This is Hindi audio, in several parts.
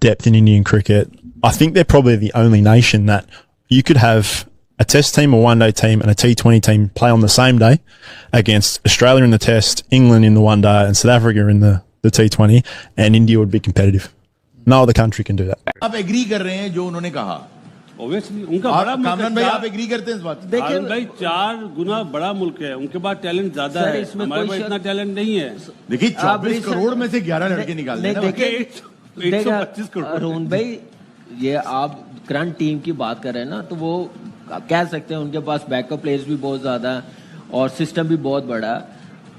depth in Indian cricket. I think they're probably the only nation that you could have a test team, a one-day team and a T20 team play on the same day against Australia in the test, England in the one-day and South Africa in the T20, and India would be competitive. No other country can do that. आप एग्री कर रहे हैं जो उन्होंने कहा? Obviously, उनका बड़ा मुल्क कामरान भाई, आप एग्री करते हैं इस बात? देखिए भाई, 4 गुना बड़ा मुल्क है, उनके पास टैलेंट ज्यादा है, हमारे पास इतना टैलेंट नहीं है। देखिए 24 करोड़ में से 11 लड़के निकाल देना। देखिए 125 करोड़। अरुण भाई, ये आप करंट टीम की बात कर रहे हैं ना, तो वो कह सकते हैं उनके पास बैकअप प्लेयर्स भी बहुत ज्यादा है और सिस्टम भी बहुत बड़ा है।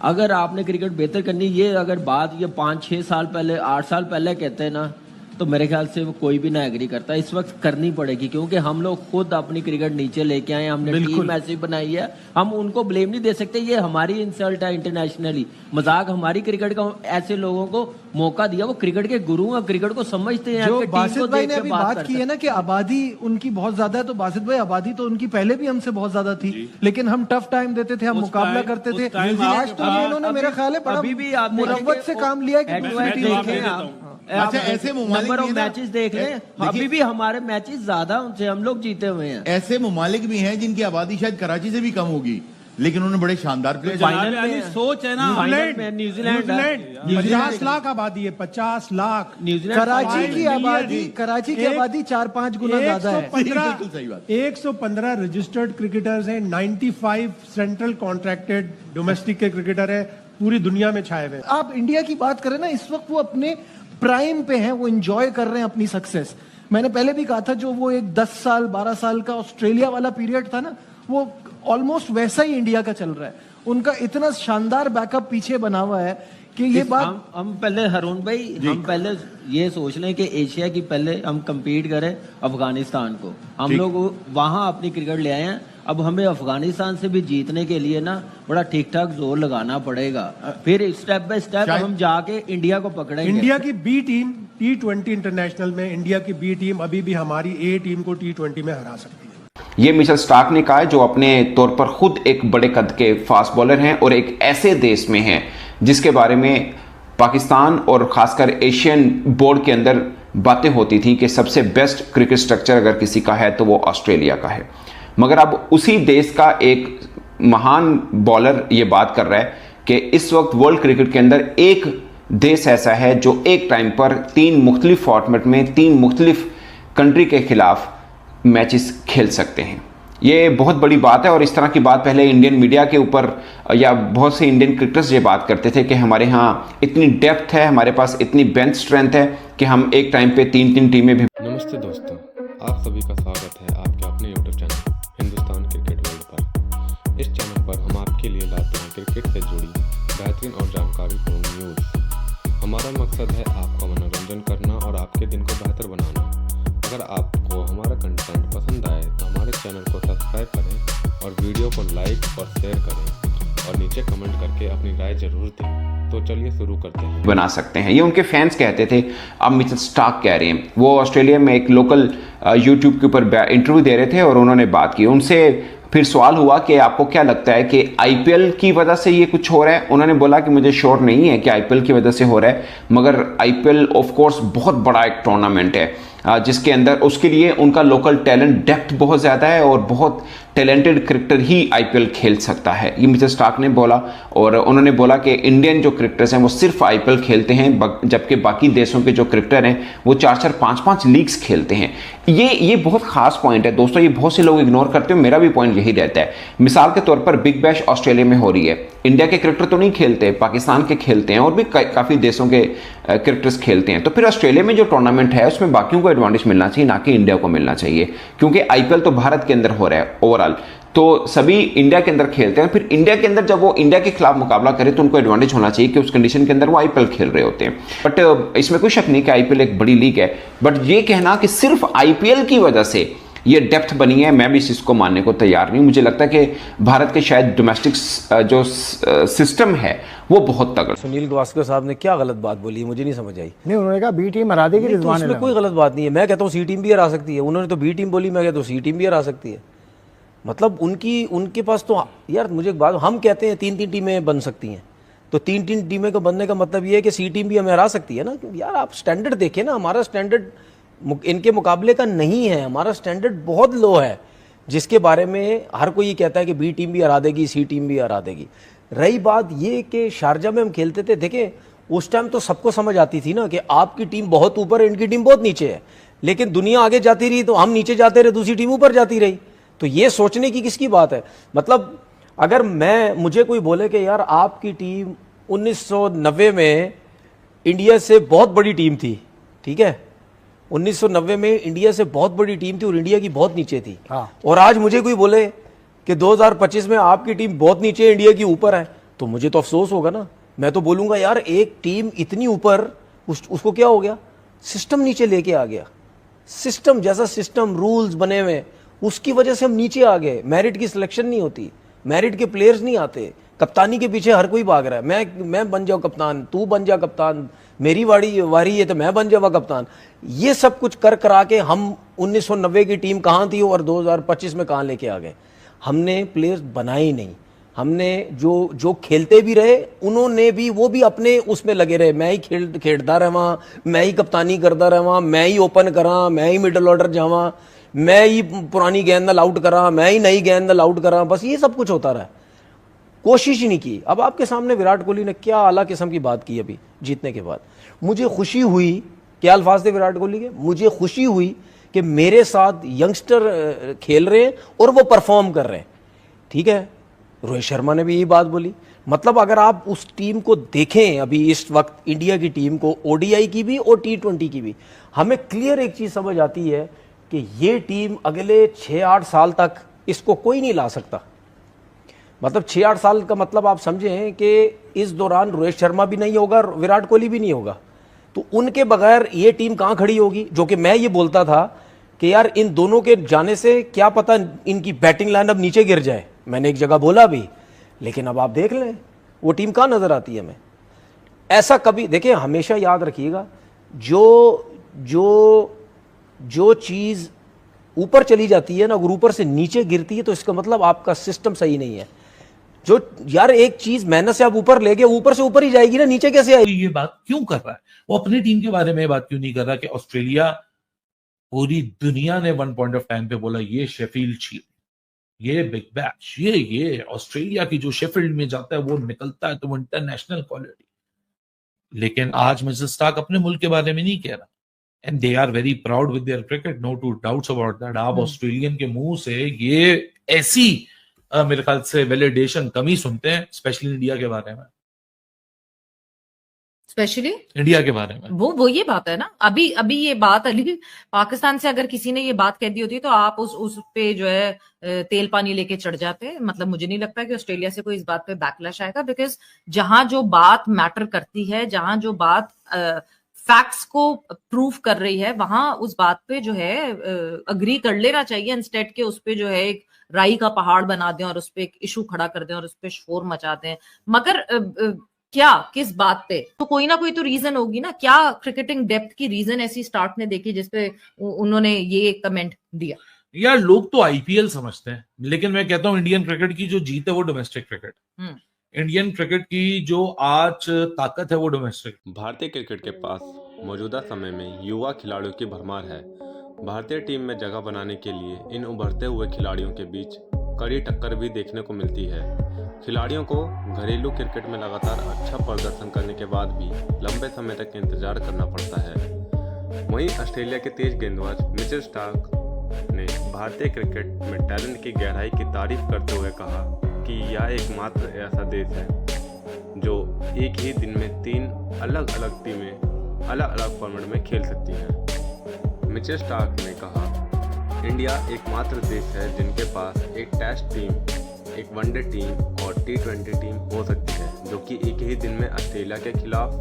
अगर आपने क्रिकेट बेहतर करनी, ये अगर बात ये 5-6 साल पहले, 8 साल पहले कहते हैं ना, तो मेरे ख्याल से वो कोई भी ना एग्री करता। इस वक्त करनी पड़ेगी, क्योंकि हम लोग खुद अपनी क्रिकेट नीचे लेके आए, हमने टीम ऐसी बनाई है, हम उनको ब्लेम नहीं दे सकते। ये हमारी इंसल्ट है इंटरनेशनली, मजाक हमारी क्रिकेट का। ऐसे लोगों को मौका दिया, वो क्रिकेट के गुरु हैं, क्रिकेट को समझते हैं। जो बासित भाई ने अभी बात की है ना कि आबादी उनकी बहुत ज्यादा है, तो बासित भाई आबादी तो उनकी पहले भी हमसे बहुत ज्यादा थी, लेकिन हम टफ टाइम देते थे, हम मुकाबला करते थे। आज तो इन्होंने मेरा ख्याल है बड़ा मुरव्वत से काम लिया कि अच्छा, ऐसे नंबर ऑफ मैचेस देख लें, अभी भी हमारे मैचेस ज्यादा उनसे हम लोग जीते हुए हैं। ऐसे ममालिक भी हैं जिनकी आबादी शायद कराची से भी कम होगी, लेकिन उन्होंने बड़े शानदार प्लेयर। फाइनल में सोच है ना, न्यूजीलैंड 50 लाख आबादी है, 50 लाख। कराची की आबादी 4-5 गुना ज्यादा है। 115 रजिस्टर्ड क्रिकेटर्स हैं, 95 सेंट्रल कॉन्ट्रैक्टेड डोमेस्टिक के क्रिकेटर है, पूरी दुनिया में छाए हुए। आप इंडिया की बात करें ना, इस वक्त वो अपने प्राइम पे हैं, वो एंजॉय कर रहे हैं अपनी सक्सेस। मैंने पहले भी कहा था, जो वो एक 10 साल 12 साल का ऑस्ट्रेलिया वाला पीरियड था ना, वो ऑलमोस्ट वैसा ही इंडिया का चल रहा है। उनका इतना शानदार बैकअप पीछे बना हुआ है कि ये बात हम पहले हरून भाई, हम पहले ये सोच लें कि एशिया की पहले हम कंपीट करें अफगानिस्तान को। हम लोग वहां अपनी क्रिकेट ले आए हैं, अब हमें अफगानिस्तान से भी जीतने के लिए ना बड़ा ठीक ठाक जोर लगाना पड़ेगा, फिर स्टेप बाय स्टेप हम जाके इंडिया को पकड़ेंगे। इंडिया की बी टीम T20 इंटरनेशनल में, इंडिया की बी टीम अभी भी हमारी ए टीम को T20 में हरा सकती है। ये मिचेल स्टार्क ने कहा है, जो अपने तौर पर खुद एक बड़े कद के फास्ट बॉलर हैं और एक ऐसे देश में हैं जिसके बारे में पाकिस्तान और खासकर एशियन बोर्ड के अंदर बातें होती थी कि सबसे बेस्ट क्रिकेट स्ट्रक्चर अगर किसी का है तो वो ऑस्ट्रेलिया का है। मगर अब उसी देश का एक महान बॉलर ये बात कर रहा है कि इस वक्त वर्ल्ड क्रिकेट के अंदर एक देश ऐसा है जो एक टाइम पर 3 मुख्तलिफ फॉर्मेट में 3 मुख्तलिफ कंट्री के खिलाफ मैचेस खेल सकते हैं। ये बहुत बड़ी बात है और इस तरह की बात पहले इंडियन मीडिया के ऊपर या बहुत से इंडियन क्रिकेटर्स ये बात करते थे कि हमारे यहाँ इतनी डेप्थ है, हमारे पास इतनी बेंच स्ट्रेंथ है कि हम एक टाइम पे 3-3 टीमें भी। नमस्ते दोस्तों, आप सभी का स्वागत है आपके अपने YouTube channel Hindustan cricket world पर। इस चैनल पर हम आपके लिए लाते हैं क्रिकेट से जुड़ी बेहतरीन और जानकारीपूर्ण न्यूज़। हमारा मकसद है आपका मनोरंजन करना और आपके दिन को बेहतर बनाना। अगर आपको हमारा कंटेंट पसंद आए तो हमारे चैनल को सब्सक्राइब करें और वीडियो को लाइक और शेयर करें और नीचे कमेंट करके अपनी राय जरूर दें। तो चलिए शुरू करते हैं। बना सकते हैं, ये उनके फैंस कहते थे। अब मिचेल स्टार्क कह रहे हैं, वो ऑस्ट्रेलिया में एक लोकल यूट्यूब के ऊपर इंटरव्यू दे रहे थे और उन्होंने बात की। उनसे फिर सवाल हुआ कि आपको क्या लगता है कि आईपीएल की वजह से ये कुछ हो रहा है। उन्होंने बोला कि मुझे श्योर नहीं है कि आईपीएल की वजह से हो रहा है, मगर आईपीएल ऑफ कोर्स बहुत बड़ा एक टूर्नामेंट है जिसके अंदर उसके लिए उनका लोकल टैलेंट डेप्थ बहुत ज़्यादा है और बहुत टैलेंटेड क्रिकेटर ही आईपीएल खेल सकता है, ये मिचेल स्टार्क ने बोला। और उन्होंने बोला कि इंडियन जो क्रिकेटर्स हैं वो सिर्फ आईपीएल खेलते हैं, जबकि बाकी देशों के जो क्रिकेटर हैं वो 4-4, 5-5 लीग्स खेलते हैं। ये बहुत खास पॉइंट है दोस्तों, ये बहुत से लोग इग्नोर करते हैं, मेरा भी पॉइंट यही रहता है। मिसाल के तौर पर बिग बैश ऑस्ट्रेलिया में हो रही है, इंडिया के क्रिकेटर तो नहीं खेलते, पाकिस्तान के खेलते हैं और भी काफ़ी देशों के क्रिकेटर्स खेलते हैं। तो फिर ऑस्ट्रेलिया में जो टूर्नामेंट है उसमें बाकियों को एडवांटेज मिलना चाहिए, ना कि इंडिया को मिलना चाहिए, क्योंकि आईपीएल तो भारत के अंदर हो रहा है ओवरऑल, तो सभी इंडिया के अंदर खेलते हैं। फिर इंडिया के अंदर जब वो इंडिया के खिलाफ मुकाबला करे तो उनको एडवांटेज होना चाहिए कि उस कंडीशन के अंदर वो आईपीएल खेल रहे होते हैं। बट इसमें कोई शक नहीं कि आईपीएल एक बड़ी लीग है, बट ये कहना कि सिर्फ आईपीएल की वजह से ये डेप्थ बनी है, मैं भी इसको मानने को तैयार नहीं। मुझे लगता है कि भारत के शायद डोमेस्टिक जो सिस्टम है वो बहुत तगड़ा। सुनील गावस्कर साहब ने क्या गलत बात बोली है, मुझे नहीं समझ आई। नहीं, उन्होंने कहा बी टीम हरा देगी रिजवान, इसमें कोई गलत बात नहीं है। मैं कहता हूँ सी टीम भी हरा सकती है, उन्होंने तो बी टीम बोली, मैं कहता हूँ सी टीम भी हरा सकती है। मतलब उनके पास तो यार मुझे एक बात, हम कहते हैं 3-3 टीमें बन सकती हैं, तो 3 टीमें का बनने का मतलब ये है कि सी टीम भी हमें हरा सकती है ना। यार आप स्टैंडर्ड देखें ना, हमारा स्टैंडर्ड इनके मुकाबले का नहीं है, हमारा स्टैंडर्ड बहुत लो है, जिसके बारे में हर कोई ये कहता है कि बी टीम भी हरा देगी, सी टीम भी हरा देगी। रही बात ये कि शारजा में हम खेलते थे, देखें उस टाइम तो सबको समझ आती थी ना कि आपकी टीम बहुत ऊपर है, इनकी टीम बहुत नीचे है, लेकिन दुनिया आगे जाती रही तो हम नीचे जाते रहे, दूसरी टीम ऊपर जाती रही। तो ये सोचने की किसकी बात है? मतलब अगर मुझे कोई बोले कि यार आपकी टीम 1990 में इंडिया से बहुत बड़ी टीम थी, ठीक है, 1990 में इंडिया से बहुत बड़ी टीम थी और इंडिया की बहुत नीचे थी, और आज मुझे कोई बोले कि 2025 में आपकी टीम बहुत नीचे है, इंडिया की ऊपर है, तो मुझे तो अफसोस होगा ना। मैं तो बोलूंगा यार एक टीम इतनी ऊपर, उसको क्या हो गया? सिस्टम नीचे लेके आ गया। सिस्टम जैसा सिस्टम, रूल्स बने हुए, उसकी वजह से हम नीचे आ गए। मेरिट की सिलेक्शन नहीं होती, मेरिट के प्लेयर्स नहीं आते, कप्तानी के पीछे हर कोई भाग रहा है। मैं बन जाऊं कप्तान, तू बन जा कप्तान, मेरी वारी है तो मैं बन जाऊंगा कप्तान। ये सब कुछ कर करा के हम 1990 की टीम कहाँ थी और 2025 में कहाँ लेके आ गए। हमने प्लेयर्स बनाए ही नहीं। हमने जो खेलते भी रहे उन्होंने भी, वो भी अपने उसमें लगे रहे, मैं ही खेलता रहा, मैं ही कप्तानी करता रहा, मैं ही ओपन करा, मैं ही मिडल ऑर्डर जावा, मैं ही पुरानी गेंद आउट करा, मैं ही नई गेंद आउट करा, बस ये सब कुछ होता रहा, कोशिश ही नहीं की। अब आपके सामने विराट कोहली ने क्या आला किस्म की बात की अभी जीतने के बाद। मुझे खुशी हुई, क्या अल्फाज थे विराट कोहली के, मुझे खुशी हुई कि मेरे साथ यंगस्टर खेल रहे हैं और वो परफॉर्म कर रहे हैं, ठीक है। रोहित शर्मा ने भी यही बात बोली। मतलब अगर आप उस टीम को देखें अभी इस वक्त, इंडिया की टीम को, ओडीआई की भी और T20 की भी, हमें क्लियर एक चीज समझ आती है कि ये टीम अगले 6-8 साल तक इसको कोई नहीं ला सकता। मतलब 6-8 साल का मतलब आप समझें कि इस दौरान रोहित शर्मा भी नहीं होगा, विराट कोहली भी नहीं होगा, तो उनके बगैर ये टीम कहां खड़ी होगी। जो कि मैं ये बोलता था कि यार इन दोनों के जाने से क्या पता इनकी बैटिंग लाइन अब नीचे गिर जाए, मैंने एक जगह बोला भी, लेकिन अब आप देख लें वो टीम कहां नजर आती है हमें। ऐसा कभी देखिए, हमेशा याद रखिएगा, जो चीज ऊपर चली जाती है ना, अगर ऊपर से नीचे गिरती है तो इसका मतलब आपका सिस्टम सही नहीं है। जो यार एक चीज मेहनत से आप ऊपर ले गए, ऊपर से ऊपर ही जाएगी ना, नीचे कैसे आएगी। ये बात क्यों कर रहा है? वो अपनी टीम के बारे में बात क्यों नहीं कर रहा कि ऑस्ट्रेलिया, पूरी दुनिया ने वन पॉइंट ऑफ टाइम पे बोला ये शेफील्ड शील्ड, ये बिग बैश, ये ऑस्ट्रेलिया की जो शेफील्ड में जाता है वो निकलता है तो वो इंटरनेशनल क्वालिटी। लेकिन आज मिचेल स्टार्क अपने मुल्क के बारे में नहीं कह रहा, and they are very proud with their cricket, no two doubts about that. आप ऑस्ट्रेलियन के मुंह से ये ऐसी मेरे ख्याल से वैलिडेशन कम ही सुनते हैं, स्पेशली इंडिया के बारे में, स्पेशली इंडिया के बारे में। वो ये बात है ना, अभी ये बात अली पाकिस्तान से अगर किसी ने ये बात कह दी होती तो आप उस पे जो है तेल पानी लेके चढ़ जाते। मतलब मुझे नहीं लगता कि ऑस्ट्रेलिया से कोई इस बात पे बैकलैश आएगा, बिकॉज जहां जो बात मैटर करती है, जहां जो बात फैक्ट्स को प्रूव कर रही है, वहां उस बात पे जो है अग्री कर लेना चाहिए, इंस्टेड के उस पे जो है एक राई का पहाड़ बना दें और उस पे एक इशू खड़ा कर दें और उस पे शोर मचा दें। मगर क्या, किस बात पे? तो कोई ना कोई तो रीजन होगी ना। क्या क्रिकेटिंग डेप्थ की रीजन ऐसी स्टार्क ने देखी जिसपे उन्होंने ये कमेंट दिया? यार लोग तो आईपीएल समझते हैं, लेकिन मैं कहता हूं इंडियन क्रिकेट की जो जीत है वो डोमेस्टिक क्रिकेट। इंडियन क्रिकेट की जो आज ताकत है वो डोमेस्टिक। भारतीय क्रिकेट के पास मौजूदा समय में युवा खिलाड़ियों की भरमार है। भारतीय टीम में जगह बनाने के लिए इन उभरते हुए खिलाड़ियों के बीच कड़ी टक्कर भी देखने को मिलती है। खिलाड़ियों को घरेलू क्रिकेट में लगातार अच्छा प्रदर्शन करने के बाद भी लंबे समय तक इंतजार करना पड़ता है। वहीं ऑस्ट्रेलिया के तेज गेंदबाज मिचेल स्टार्क ने भारतीय क्रिकेट में टैलेंट की गहराई की तारीफ करते हुए कहा कि यह एकमात्र ऐसा देश है जो एक ही दिन में 3 अलग अलग टीमें अलग अलग फॉर्मेट में खेल सकती हैं। मिचेल स्टार्क ने कहा, इंडिया एकमात्र देश है जिनके पास एक टेस्ट टीम, एक वनडे टीम और T20 टीम हो सकती है, जो कि एक ही दिन में ऑस्ट्रेलिया के खिलाफ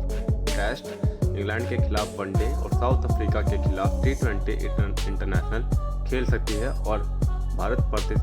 टेस्ट, इंग्लैंड के खिलाफ वनडे और साउथ अफ्रीका के खिलाफ T20 इंटरनेशनल खेल सकती है और भारत